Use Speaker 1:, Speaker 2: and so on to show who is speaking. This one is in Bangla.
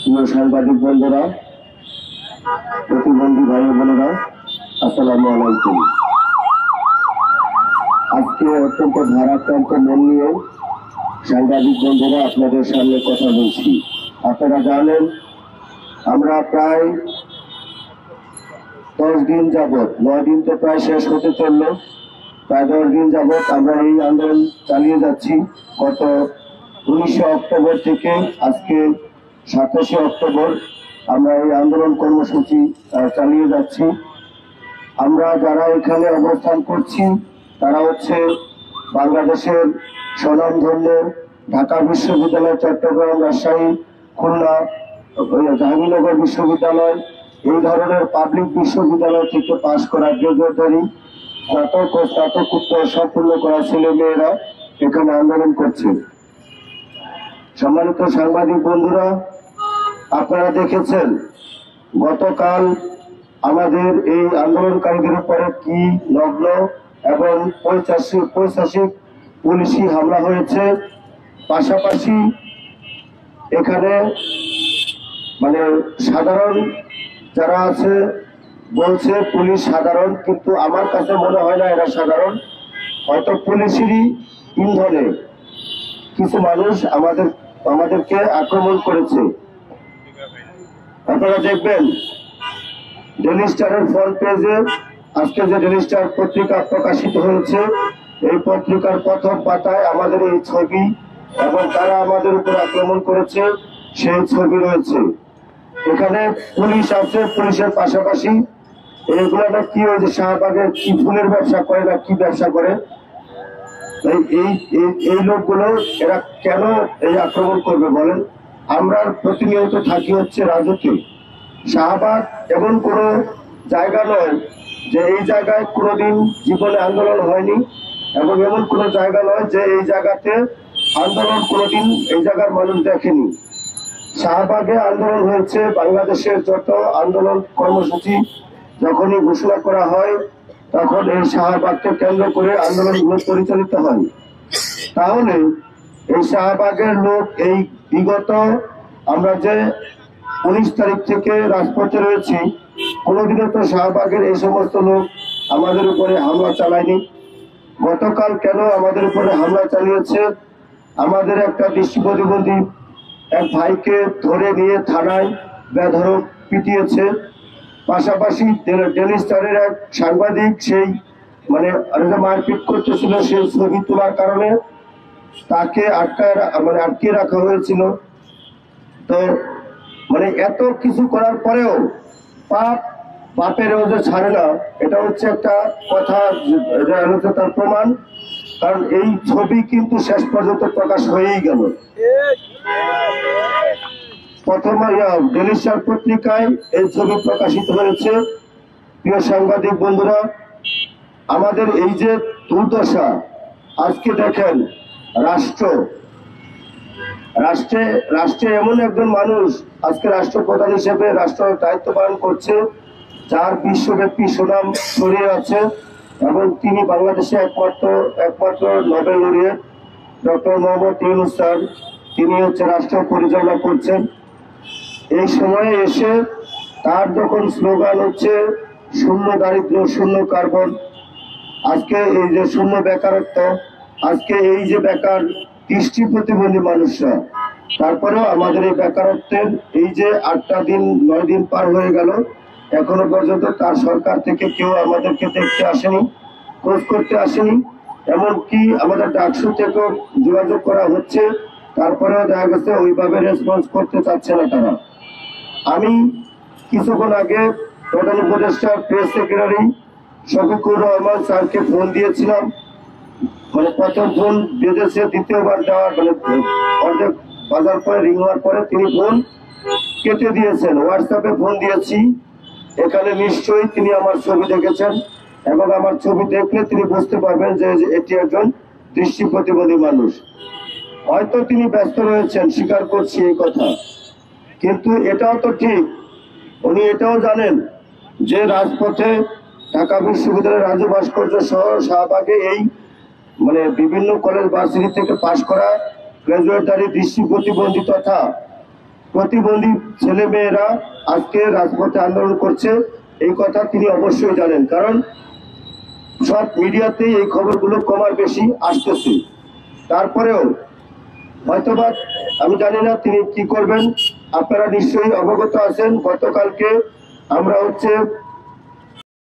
Speaker 1: প্রিয় সাংবাদিক বন্ধুরা, প্রতিবন্ধী ভাই বোনেরা, আসসালামু আলাইকুম। আজকে অত্যন্ত ভারাক্রান্ত মন নিয়ে সাংবাদিক বন্ধুরা আপনাদের সামনে কথা বলছি। আপনারা জানেন আমরা প্রায় 10 দিন যাবৎ, 9 দিন তো প্রায় শেষ হতে চলল, প্রায় 10 দিন যাবৎ আমরা এই আন্দোলন চালিয়ে যাচ্ছি। গত 19 অক্টোবর থেকে আজকে 27 অক্টোবর আমরা এই আন্দোলন কর্মসূচি চালিয়ে যাচ্ছি। আমরা যারা এখানে অবস্থান করছি তারা হচ্ছে বাংলাদেশের স্বনামধন্য ঢাকা বিশ্ববিদ্যালয়, চট্টগ্রাম, রাজশাহী, খুলনা, জাহাঙ্গীরনগর বিশ্ববিদ্যালয়, এই ধরনের পাবলিক বিশ্ববিদ্যালয় থেকে পাশ করা গ্রাজুয়েটরি, স্নাতক ও স্নাতকোত্তর সম্পূর্ণ করা ছেলে মেয়েরা এখানে আন্দোলন করছে। সম্মানিত সাংবাদিক বন্ধুরা, আপনারা দেখেছেন গতকাল আমাদের এই আন্দোলনকারীদের উপরে কি নগ্ন এবং পৈশাচিক পুলিশি হামলা হয়েছে। পাশাপাশি এখানে মানে সাধারণ যারা আছে বলছে পুলিশ সাধারণ, কিন্তু আমার কাছে মনে হয় না এরা সাধারণ। হয়তো পুলিশেরই ইন্ধনে কিছু মানুষ আমাদেরকে আক্রমণ করেছে। আপনারা দেখবেন ডেইলি স্টারের ফ্রন্ট পেজে আজকে যে ডেইলি স্টার পত্রিকা প্রকাশিত হয়েছে, এই পত্রিকার প্রথম পাতায় আমাদের এই ছবি এবং তারা আমাদের উপর আক্রমণ করেছে সেই ছবি রয়েছে। এখানে পুলিশ আছে, পুলিশের পাশাপাশি এগুলো কি ওই যে শাহবাগের কি ফুলের ব্যবসা করে না কি ব্যবসা করে, এই লোকগুলো এরা কেন এই আক্রমণ করবে বলেন? আমরা প্রতিনিয়ত থাকি হচ্ছে রাজুকে। শাহবাগ এমন কোনো জায়গা নয় যে এই জায়গায় কোনোদিন জীবনে আন্দোলন হয়নি, এবং এমন কোনো জায়গা নয় যে এই জায়গাতে আন্দোলন কোনোদিন এই জায়গার মানুষ দেখেনি। শাহবাগে আন্দোলন হয়েছে। বাংলাদেশের যত আন্দোলন কর্মসূচি যখনই ঘোষণা করা হয় তখন এই শাহবাগকে কেন্দ্র করে আন্দোলনগুলো পরিচালিত হয়। তাহলে এই শাহবাগের লোক এই বিগত আমরা যে 19 তারিখ থেকে রাজপথে রয়েছি, কোনোদিনও তো শাহবাগের এই সমস্ত লোক আমাদের উপরে হামলা চালায়নি। গতকাল কেন আমাদের উপরে হামলা চালিয়েছে? আমাদের একটা দৃষ্টি প্রতিবন্ধী এক ভাইকে ধরে নিয়ে থানায় বেধড়ক পিটিয়েছে। পাশাপাশি ডেইলি স্টারের এক সাংবাদিক সেই মানে মারপিট করতেছিল, সেই ছবি তোলার কারণে তাকে আটকে রাখা হয়েছিল। তো মানে এত কিছু করার পরেও বাপের ওদের ছাড়ে না, এটা হচ্ছে একটা কথা, তার প্রমাণ। কারণ এই ছবি কিন্তু শেষ পর্যন্ত প্রকাশ হয়েই গেল। প্রথমে ডেইলি স্টার পত্রিকায় এই ছবি প্রকাশিত হয়েছে। প্রিয় সাংবাদিক বন্ধুরা, আমাদের এই যে দুর্দশা, আজকে দেখেন রাষ্ট্রে এমন একজন মানুষ আজকে রাষ্ট্রপ্রধান হিসেবে রাষ্ট্র দায়িত্ব পালন করছে, যার বিশ্বব্যাপী সুনাম ছড়িয়ে আছে, এবং তিনি বাংলাদেশে একমাত্র Nobel laureate doctor Mohammad Yunus sir, তিনি হচ্ছে রাষ্ট্র পরিচালনা করছেন। এই সময়ে এসে তার যখন স্লোগান হচ্ছে শূন্য দারিদ্র, শূন্য কার্বন, আজকে এই যে শূন্য বেকারত্ব, আজকে এই যে বেকার দৃষ্টি প্রতিবন্ধী মানুষরা, তারপরেও আমাদের এই বেকারত্বের এই যে 8টা দিন 9 দিন পার হয়ে গেল, এখনো পর্যন্ত তার সরকার থেকে কেউ আমাদেরকে দেখতে আসেনি, খোঁজ করতে আসেনি। এমনকি আমাদের ডাকসু থেকেও যোগাযোগ করা হচ্ছে, তারপরেও দেখা গেছে ওইভাবে রেসপন্স করতে চাচ্ছে না তারা। আমি কিছুক্ষণ আগে প্রধান উপদেষ্টার প্রেস সেক্রেটারি শফিকুর রহমান স্যারকে ফোন দিয়েছিলাম। মানে প্রথম ফোন বেজেছে, দ্বিতীয়বার দেওয়ার অর্ধেক বাজার পরে রিং হওয়ার পরে তিনি ফোন কেটে দিয়েছেন। হোয়াটসঅ্যাপে ফোন দিয়েছি, এখানে নিশ্চয়ই তিনি আমার ছবি দেখেছেন, এবং আমার ছবি দেখলে তিনি বুঝতে পারবেন যে এটি একজন দৃষ্টি প্রতিবন্ধী মানুষ। হয়তো তিনি ব্যস্ত রয়েছেন, স্বীকার করছি এই কথা, কিন্তু এটাও তো ঠিক, উনি এটাও জানেন যে রাজপথে ঢাকা বিশ্ববিদ্যালয়ের রাজু ভাস্কর্য সহ শাহবাগে এই মানে বিভিন্ন কলেজ ভার্সিটি থেকে পাশ করা গ্রাজুয়েটারি দৃষ্টি প্রতিবন্ধী তথা প্রতিবন্ধী ছেলে মেয়েরা আজকে রাজপথে আন্দোলন করছে, এই কথা তিনি অবশ্যই জানেন, কারণ সব মিডিয়াতেই এই খবরগুলো কমার বেশি আসতেছে। তারপরেও হয়তোবা আমি জানি না তিনি কি করবেন, আপনারা নিশ্চয়ই অবগত আছেন। গতকালকে আমরা